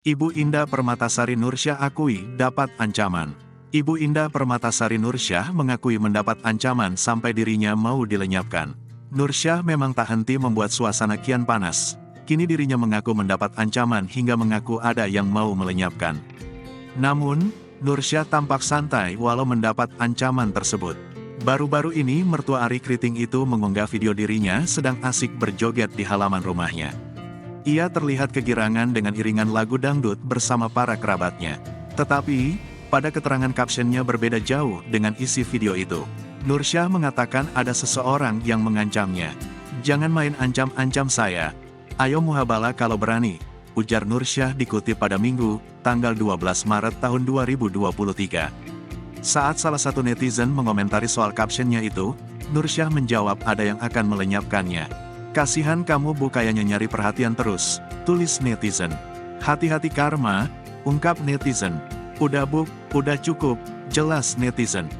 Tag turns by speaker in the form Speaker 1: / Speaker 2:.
Speaker 1: Ibu Indah Permatasari Nursyah akui dapat ancaman. Ibu Indah Permatasari Nursyah mengakui mendapat ancaman sampai dirinya mau dilenyapkan. Nursyah memang tak henti membuat suasana kian panas. Kini dirinya mengaku mendapat ancaman hingga mengaku ada yang mau melenyapkan. Namun, Nursyah tampak santai walau mendapat ancaman tersebut. Baru-baru ini mertua Arie Kriting itu mengunggah video dirinya sedang asik berjoget di halaman rumahnya. Ia terlihat kegirangan dengan iringan lagu dangdut bersama para kerabatnya. Tetapi, pada keterangan captionnya berbeda jauh dengan isi video itu. Nursyah mengatakan ada seseorang yang mengancamnya. "Jangan main ancam-ancam saya. Ayo muhabala kalau berani," ujar Nursyah dikutip pada Minggu, tanggal 12 Maret tahun 2023. Saat salah satu netizen mengomentari soal captionnya itu, Nursyah menjawab ada yang akan melenyapkannya. "Kasihan kamu bu kayaknya nyari perhatian terus," tulis netizen. "Hati-hati karma," ungkap netizen. "Udah bu, udah cukup," jelas netizen.